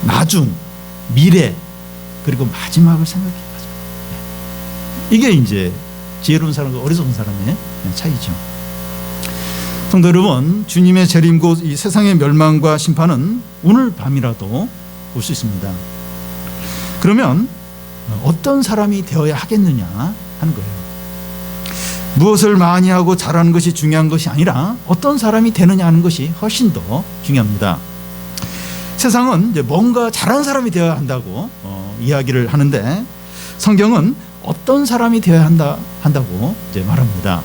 나중 미래 그리고 마지막을 생각해요. 이게 이제 지혜로운 사람과 어리석은 사람의 차이죠. 성도 여러분, 주님의 재림 곧 이 세상의 멸망과 심판은 오늘 밤이라도 올 수 있습니다. 그러면 어떤 사람이 되어야 하겠느냐 하는 거예요. 무엇을 많이 하고 잘하는 것이 중요한 것이 아니라 어떤 사람이 되느냐 하는 것이 훨씬 더 중요합니다. 세상은 이제 뭔가 잘하는 사람이 되어야 한다고 이야기를 하는데 성경은 어떤 사람이 되어야 한다고 이제 말합니다.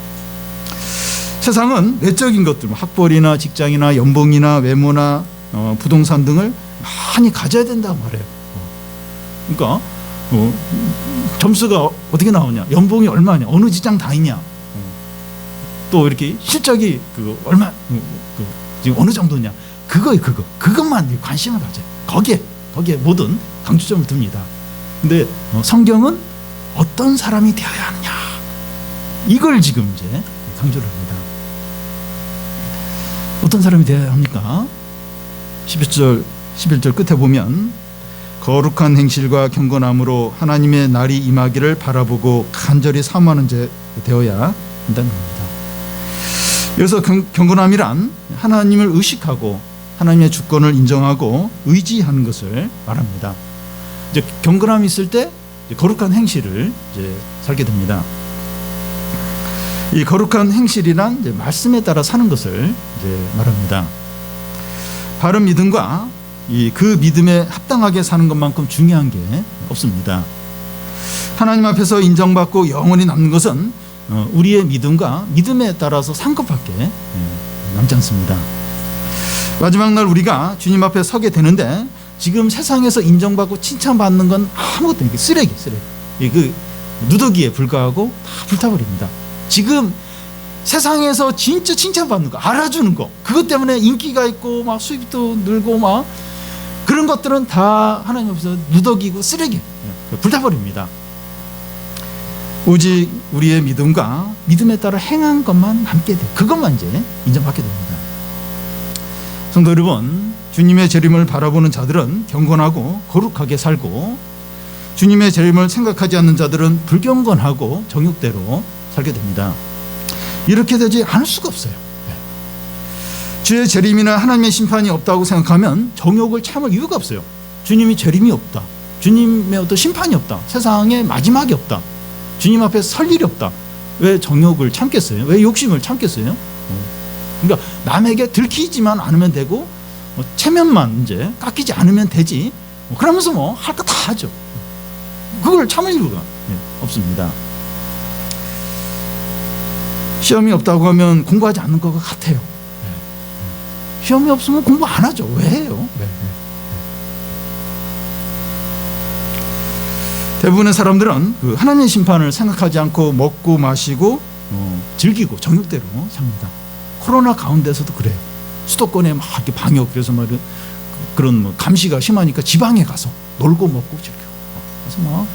세상은 외적인 것들, 학벌이나 직장이나 연봉이나 외모나 부동산 등을 많이 가져야 된다고 말해요. 그러니까 점수가 어떻게 나오냐, 연봉이 얼마냐, 어느 직장 다니냐, 또 이렇게 실적이 얼마, 지금 어느 정도냐, 그것만 관심을 가져요. 거기에 모든 강조점을 둡니다. 근데 성경은 어떤 사람이 되어야 하느냐, 이걸 지금 이제 강조를 합니다. 어떤 사람이 되어야 합니까? 11절 끝에 보면 거룩한 행실과 경건함으로 하나님의 날이 임하기를 바라보고 간절히 사모하는 자 되어야 한다는 겁니다. 여기서 경건함이란 하나님을 의식하고 하나님의 주권을 인정하고 의지하는 것을 말합니다. 이제 경건함이 있을 때 거룩한 행실을 이제 살게 됩니다. 이 거룩한 행실이란 이제 말씀에 따라 사는 것을 이제 말합니다. 바른 믿음과 그 믿음에 합당하게 사는 것만큼 중요한 게 없습니다. 하나님 앞에서 인정받고 영원히 남는 것은 우리의 믿음과 믿음에 따라서 산 것밖에 남지 않습니다. 마지막 날 우리가 주님 앞에 서게 되는데 지금 세상에서 인정받고 칭찬받는 건 아무것도 아니고 쓰레기. 그 누더기에 불과하고 다 불타버립니다. 지금 세상에서 진짜 칭찬받는 거, 알아주는 거, 그것 때문에 인기가 있고 막 수입도 늘고 막 그런 것들은 다 하나님 앞에서 누더기고 쓰레기, 불타버립니다. 오직 우리의 믿음과 믿음에 따라 행한 것만 남게 돼. 그것만 이제 인정받게 됩니다. 성도 여러분, 주님의 재림을 바라보는 자들은 경건하고 거룩하게 살고 주님의 재림을 생각하지 않는 자들은 불경건하고 정욕대로 살게 됩니다. 이렇게 되지 않을 수가 없어요. 주의 재림이나 하나님의 심판이 없다고 생각하면 정욕을 참을 이유가 없어요. 주님이 재림이 없다, 주님의 어떤 심판이 없다, 세상에 마지막이 없다, 주님 앞에 설 일이 없다. 왜 정욕을 참겠어요? 왜 욕심을 참겠어요? 그러니까 남에게 들키지만 않으면 되고 체면만 이제 깎이지 않으면 되지, 그러면서 할 거 다 하죠. 그걸 참을 이유가 없습니다. 시험이 없다고 하면 공부하지 않는 것 같아요. 시험이 없으면 공부 안 하죠. 왜 해요? 대부분의 사람들은 그 하나님의 심판을 생각하지 않고 먹고 마시고 즐기고 정욕대로 삽니다. 코로나 가운데서도 그래요. 수도권에 막 이렇게 방역, 그래서 그런 감시가 심하니까 지방에 가서 놀고 먹고 즐겨. 그래서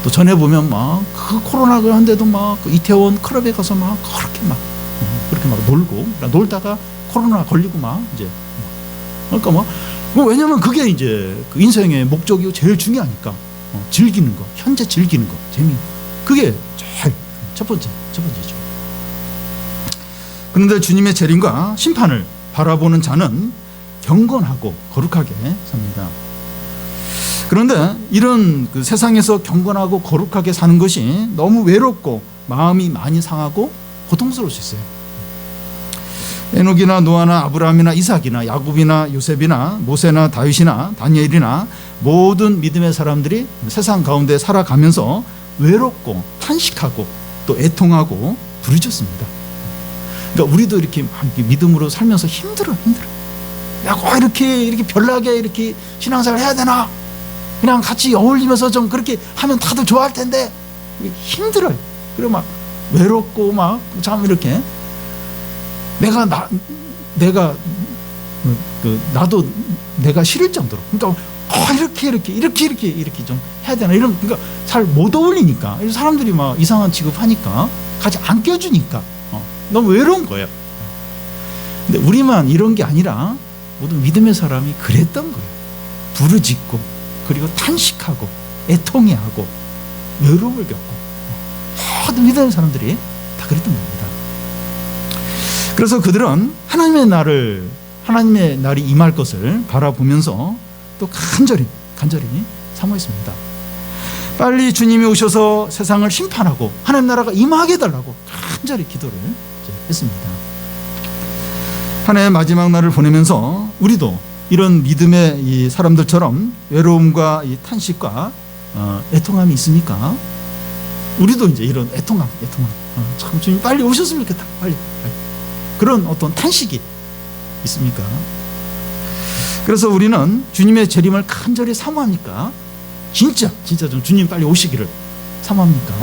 또 전에 보면 막 그 코로나가 한데도 막 그 이태원 클럽에 가서 막 그렇게 막 놀고 놀다가 코로나 걸리고 막 이제 그러니까 뭐 왜냐면 그게 이제 그 인생의 목적이고 제일 중요하니까 즐기는 거, 현재 즐기는 거, 재미, 그게 제일 첫 번째죠. 그런데 주님의 재림과 심판을 바라보는 자는 경건하고 거룩하게 삽니다. 그런데 이런 그 세상에서 경건하고 거룩하게 사는 것이 너무 외롭고 마음이 많이 상하고 고통스러울 수 있어요. 에녹이나 노아나 아브라함이나 이삭이나 야곱이나 요셉이나 모세나 다윗이나 다니엘이나 모든 믿음의 사람들이 세상 가운데 살아가면서 외롭고 탄식하고 또 애통하고 부르짖습니다. 그러니까 우리도 이렇게 믿음으로 살면서 힘들어. 야, 꼭 이렇게 별나게 이렇게 신앙생활 해야 되나? 그냥 같이 어울리면서 좀 그렇게 하면 다들 좋아할 텐데 힘들어요. 그리고 막 외롭고 막 참 이렇게 나도 내가 싫을 정도로, 그러니까 이렇게 좀 해야 되나 이런, 그러니까 잘 못 어울리니까 사람들이 막 이상한 취급하니까 같이 안 껴주니까 너무 외로운 거예요. 근데 우리만 이런 게 아니라 모든 믿음의 사람이 그랬던 거예요. 부르짖고 그리고 탄식하고 애통해하고 외로움을 겪고 모든 믿음의 사람들이 다 그랬던 겁니다. 그래서 그들은 하나님의 날이 임할 것을 바라보면서 또 간절히 사모했습니다. 빨리 주님이 오셔서 세상을 심판하고 하나님 나라가 임하게 해달라고 간절히 기도를 했습니다. 한 해의 마지막 날을 보내면서 우리도 이런 믿음의 이 사람들처럼 외로움과 이 탄식과 애통함이 있습니까? 우리도 이제 이런 애통함, 참 주님 빨리 오셨으면 좋겠다, 빨리. 그런 어떤 탄식이 있습니까? 그래서 우리는 주님의 재림을 간절히 사모합니까? 진짜 좀 주님 빨리 오시기를 사모합니까?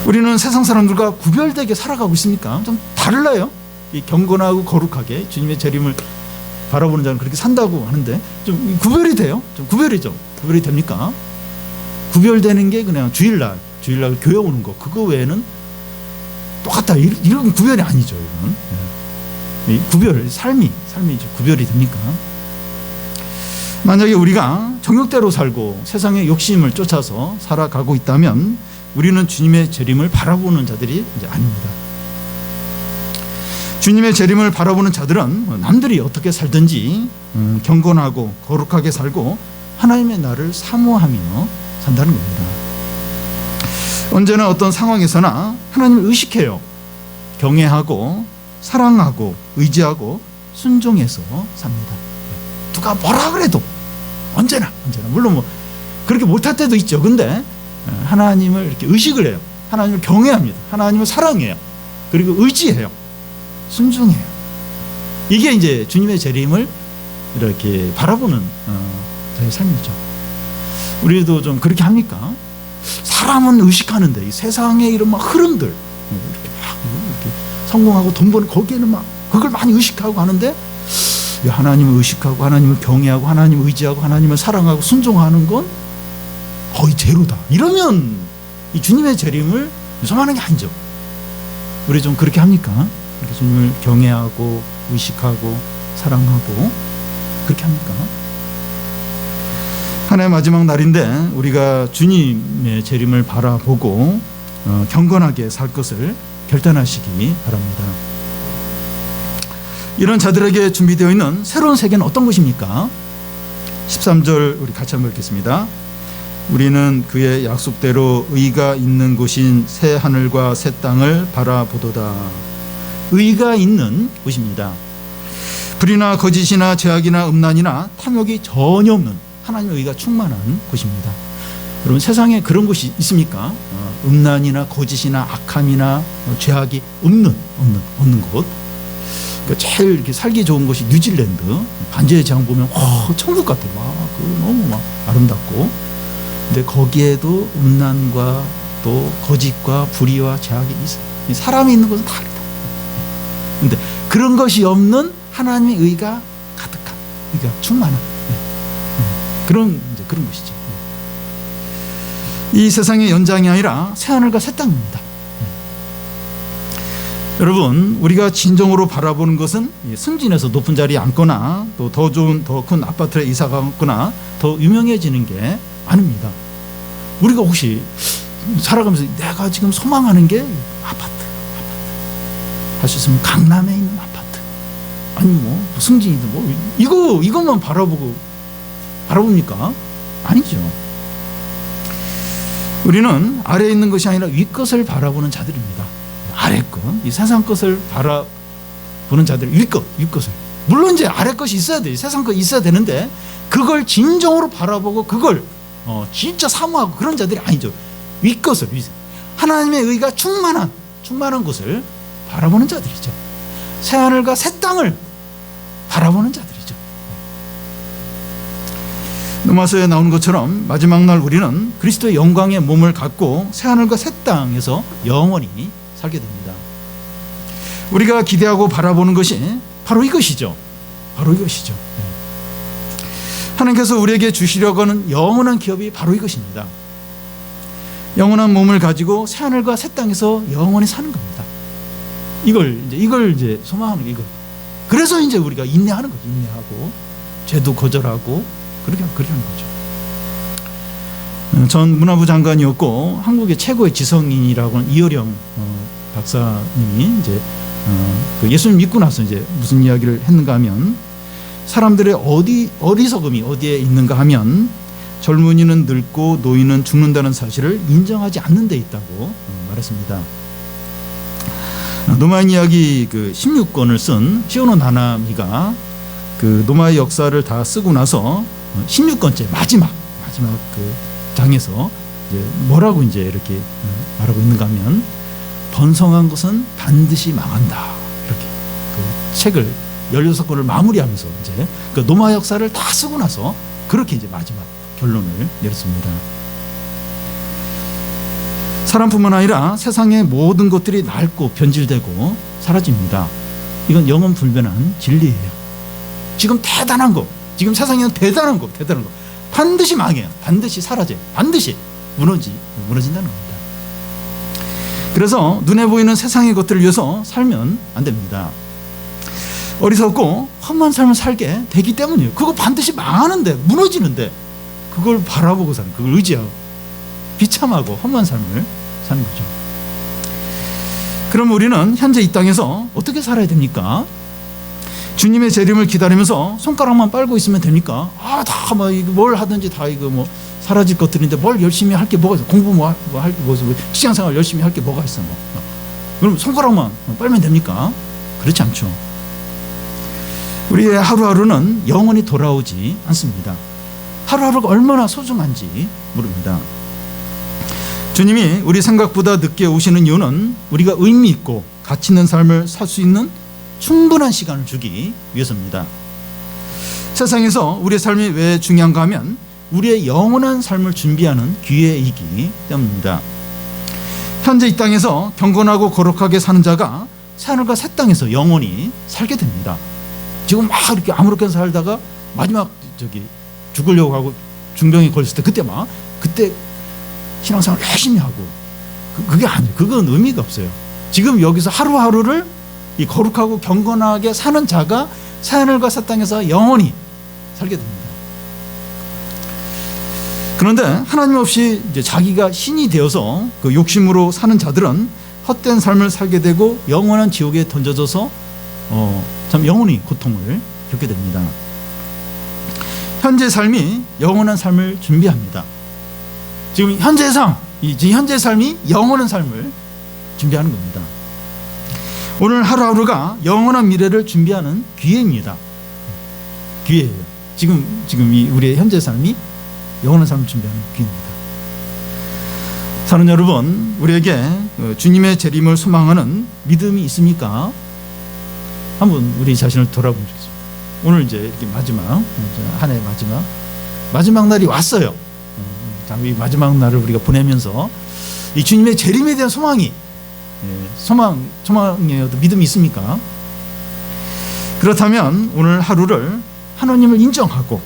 우리는 세상 사람들과 구별되게 살아가고 있습니까? 좀 달라요. 이 경건하고 거룩하게 주님의 재림을 바라보는 자는 그렇게 산다고 하는데 좀 구별이 돼요? 구별이 됩니까? 구별되는 게 그냥 주일날 교회 오는 거, 그거 외에는 똑같다, 이런 구별이 아니죠. 이건 삶이 구별이 됩니까? 만약에 우리가 정욕대로 살고 세상의 욕심을 쫓아서 살아가고 있다면 우리는 주님의 재림을 바라보는 자들이 이제 아닙니다. 주님의 재림을 바라보는 자들은 남들이 어떻게 살든지 경건하고 거룩하게 살고 하나님의 날을 사모하며 산다는 겁니다. 언제나 어떤 상황에서나 하나님을 의식해요. 경외하고 사랑하고 의지하고 순종해서 삽니다. 누가 뭐라 그래도 언제나 물론 뭐 그렇게 못할 때도 있죠. 근데 하나님을 이렇게 의식을 해요. 하나님을 경외합니다. 하나님을 사랑해요. 그리고 의지해요. 순종해요. 이게 이제 주님의 재림을 이렇게 바라보는 저의 삶이죠. 우리도 좀 그렇게 합니까? 사람은 의식하는데 이 세상의 이런 막 흐름들 이렇게 성공하고 돈 버는 거기에는 막 그걸 많이 의식하고 하는데, 하나님을 의식하고 하나님을 경외하고 하나님을 의지하고 하나님을 사랑하고 순종하는 건 거의 제로다. 이러면 이 주님의 재림을 유념하는 게 아니죠. 우리 좀 그렇게 합니까? 이렇게 주님을 경외하고 의식하고 사랑하고 그렇게 합니까? 한 해 마지막 날인데 우리가 주님의 재림을 바라보고 경건하게 살 것을 결단하시기 바랍니다. 이런 자들에게 준비되어 있는 새로운 세계는 어떤 것입니까? 13절 우리 같이 한번 읽겠습니다. 우리는 그의 약속대로 의가 있는 곳인 새 하늘과 새 땅을 바라보도다. 의가 있는 곳입니다. 불이나 거짓이나 죄악이나 음란이나 탐욕이 전혀 없는 하나님의 의가 충만한 곳입니다. 여러분, 세상에 그런 곳이 있습니까? 음란이나 거짓이나 악함이나 죄악이 없는 곳. 그러니까 제일 이렇게 살기 좋은 곳이 뉴질랜드. 반지의 제왕 보면 천국 같아요. 너무 아름답고. 근데 거기에도 음란과 또 거짓과 불의와 죄악이 있어요. 사람이 있는 곳은 다르다. 근데 그런 것이 없는 하나님의 의가 가득한, 의가 충만한 그런 곳이죠. 이 세상의 연장이 아니라 새하늘과 새 땅입니다. 여러분, 우리가 진정으로 바라보는 것은 승진해서 높은 자리에 앉거나 또 더 좋은 더 큰 아파트에 이사 가거나 더 유명해지는 게 아닙니다. 우리가 혹시 살아가면서 내가 지금 소망하는 게 아파트 할 수 있으면 강남에 있는 아파트, 아니면 뭐 승진이든 뭐 이것만 바라봅니까? 아니죠. 우리는 아래에 있는 것이 아니라 위 것을 바라보는 자들입니다. 아래 것, 이 세상 것을 바라보는 자들, 위 것을. 물론 이제 아래 것이 있어야 돼요. 세상 것 있어야 되는데 그걸 진정으로 바라보고 그걸 진짜 사모하고 그런 자들이 아니죠. 위 것을, 하나님의 의가 충만한 것을 바라보는 자들이죠. 새하늘과 새 땅을 바라보는 자들이죠. 로마서에 나오는 것처럼 마지막 날 우리는 그리스도의 영광의 몸을 갖고 새하늘과 새 땅에서 영원히 살게 됩니다. 우리가 기대하고 바라보는 것이 바로 이것이죠. 하나님께서 우리에게 주시려고 하는 영원한 기업이 바로 이것입니다. 영원한 몸을 가지고 새하늘과 새 땅에서 영원히 사는 겁니다. 이걸 이제 소망하는 게 이거. 그래서 이제 우리가 인내하는 거죠. 인내하고 죄도 거절하고 그렇게 하는 거죠. 전 문화부 장관이었고 한국의 최고의 지성인이라고 하는 이어령 박사님이 이제 예수님 믿고 나서 이제 무슨 이야기를 했는가 하면, 사람들의 어리석음이 어디에 있는가 하면 젊은이는 늙고 노인은 죽는다는 사실을 인정하지 않는 데 있다고 말했습니다. 노마의 이야기 16권을 쓴 시오노 나나미가 그 노마의 역사를 다 쓰고 나서 16권째 마지막 장에서 이제 뭐라고 이제 이렇게 말하고 있는가 하면, 번성한 것은 반드시 망한다, 이렇게 그 책을 16권을 마무리하면서 이제 그 노마 역사를 다 쓰고 나서 그렇게 이제 마지막 결론을 내렸습니다. 사람뿐만 아니라 세상의 모든 것들이 낡고 변질되고 사라집니다. 이건 영원 불변한 진리예요. 지금 대단한 거, 지금 세상에는 대단한 거 반드시 망해요. 반드시 사라져요. 반드시 무너진다는 겁니다. 그래서 눈에 보이는 세상의 것들을 위해서 살면 안 됩니다. 어리석고 험한 삶을 살게 되기 때문이에요. 그거 반드시 망하는데, 무너지는데 그걸 바라보고 사는, 그걸 의지하고 비참하고 험한 삶을 사는 거죠. 그럼 우리는 현재 이 땅에서 어떻게 살아야 됩니까? 주님의 재림을 기다리면서 손가락만 빨고 있으면 됩니까? 다 뭘 하든지 다 이거 뭐 사라질 것들인데 뭘 열심히 할 게 뭐가 있어? 공부 할 게 뭐가 있어? 직장생활 열심히 할 게 뭐가 있어? 그럼 손가락만 빨면 됩니까? 그렇지 않죠. 우리의 하루하루는 영원히 돌아오지 않습니다. 하루하루가 얼마나 소중한지 모릅니다. 주님이 우리 생각보다 늦게 오시는 이유는 우리가 의미 있고 가치 있는 삶을 살 수 있는 충분한 시간을 주기 위해서입니다. 세상에서 우리의 삶이 왜 중요한가 하면 우리의 영원한 삶을 준비하는 기회이기 때문입니다. 현재 이 땅에서 경건하고 거룩하게 사는 자가 새하늘과 새 땅에서 영원히 살게 됩니다. 지금 막 이렇게 아무렇게나 살다가 마지막 죽으려고 하고 중병에 걸렸을 때 그때 신앙생활 열심히 하고 그게 아니에요. 그건 의미가 없어요. 지금 여기서 하루하루를 이 거룩하고 경건하게 사는 자가 새하늘과 새 땅에서 영원히 살게 됩니다. 그런데 하나님 없이 이제 자기가 신이 되어서 그 욕심으로 사는 자들은 헛된 삶을 살게 되고 영원한 지옥에 던져져서 참 영원히 고통을 겪게 됩니다. 현재 삶이 영원한 삶을 준비합니다. 지금 현재 삶이 영원한 삶을 준비하는 겁니다. 오늘 하루하루가 영원한 미래를 준비하는 기회입니다. 기회예요. 지금 우리의 현재 삶이 영원한 삶을 준비하는 기회입니다. 사는 여러분, 우리에게 주님의 재림을 소망하는 믿음이 있습니까? 한번 우리 자신을 돌아보면 좋겠습니다. 오늘 이제 이렇게 한 해 마지막 날이 왔어요. 이 마지막 날을 우리가 보내면서 이 주님의 재림에 대한 소망의 믿음이 있습니까? 그렇다면 오늘 하루를 하나님을 인정하고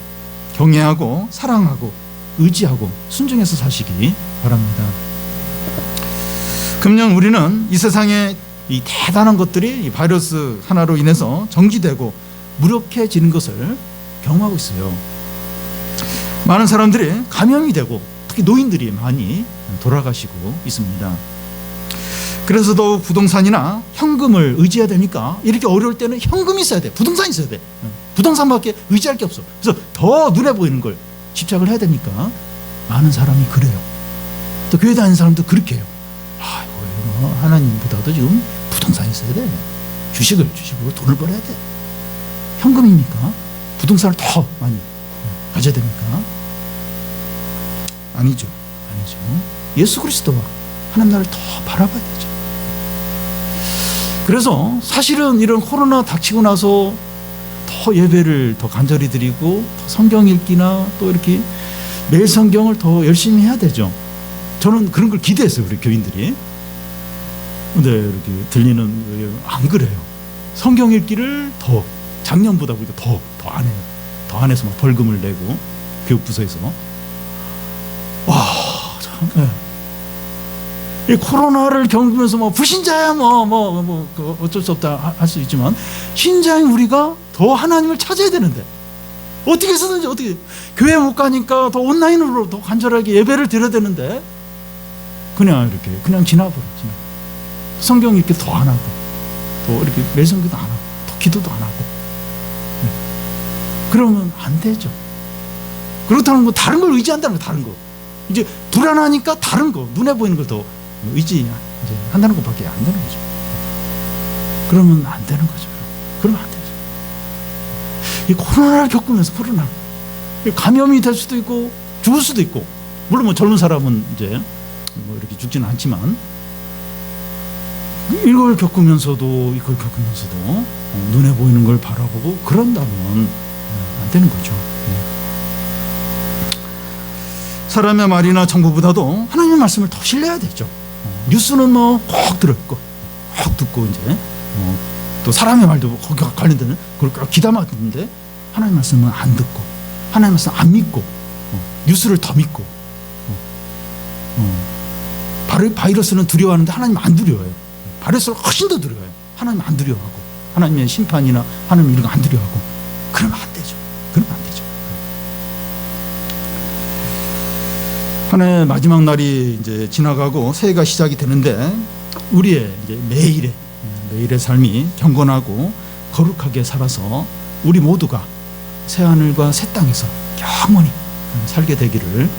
경외하고 사랑하고 의지하고 순종해서 사시기 바랍니다. 금년 우리는 이 세상에 이 대단한 것들이 이 바이러스 하나로 인해서 정지되고 무력해지는 것을 경험하고 있어요. 많은 사람들이 감염이 되고 특히 노인들이 많이 돌아가시고 있습니다. 그래서 더욱 부동산이나 현금을 의지해야 되니까 이렇게 어려울 때는 현금이 있어야 돼. 부동산이 있어야 돼. 부동산밖에 의지할 게 없어. 그래서 더 눈에 보이는 걸 집착을 해야 되니까 많은 사람이 그래요. 또 교회 다니는 사람도 그렇게 해요. 이거 하나님보다도 지금 부동산이 있어야 돼. 주식으로 돈을 벌어야 돼. 현금입니까? 부동산을 더 많이 가져야 됩니까? 아니죠. 예수 그리스도와 하나님 나라를 더 바라봐야 되죠. 그래서 사실은 이런 코로나 닥치고 나서 더 예배를 더 간절히 드리고 더 성경 읽기나 또 이렇게 매일 성경을 더 열심히 해야 되죠. 저는 그런 걸 기대했어요. 우리 교인들이. 근데 이렇게 들리는 안 그래요. 성경 읽기를 더 작년보다 우리가 더 안 해요. 더 안 해서 막 벌금을 내고 교육부서에서 이 코로나를 겪으면서 뭐 불신자야 어쩔 수 없다 할 수 있지만 신자인 우리가 더 하나님을 찾아야 되는데 어떻게 해서든지 어떻게 교회 못 가니까 더 온라인으로 더 간절하게 예배를 드려야 되는데 그냥 지나버려. 성경 읽기 더 안 하고 또 이렇게 매성기도 안 하고 더 기도도 안 하고 그러면 안 되죠. 그렇다는 건 다른 걸 의지한다는 거. 다른 거 이제 불안하니까 다른 거 눈에 보이는 걸 더 의지한다는 것밖에 안 되는 거죠. 그러면 안 되는 거죠. 그러면 안 되죠. 이 코로나를 겪으면서 감염이 될 수도 있고 죽을 수도 있고 물론 뭐 젊은 사람은 이제 뭐 이렇게 죽지는 않지만 이걸 겪으면서도 눈에 보이는 걸 바라보고 그런다면 안 되는 거죠. 사람의 말이나 정보보다도 하나님의 말씀을 더 신뢰해야 되죠. 뉴스는 꼭 들었고 꼭 듣고 이제 또 사람의 말도 거기가 관련되는 그걸 귀담아 듣는데 하나님의 말씀은 안 듣고 하나님의 말씀 안 믿고 뉴스를 더 믿고 바이러스는 두려워하는데 하나님 안 두려워해요. 바이러스를 훨씬 더 두려워해요. 하나님 안 두려워하고 하나님의 심판이나 하나님 이런 거 안 두려워하고 그러면 안 되죠. 한 해 마지막 날이 이제 지나가고 새해가 시작이 되는데 우리의 이제 매일의 삶이 경건하고 거룩하게 살아서 우리 모두가 새 하늘과 새 땅에서 영원히 살게 되기를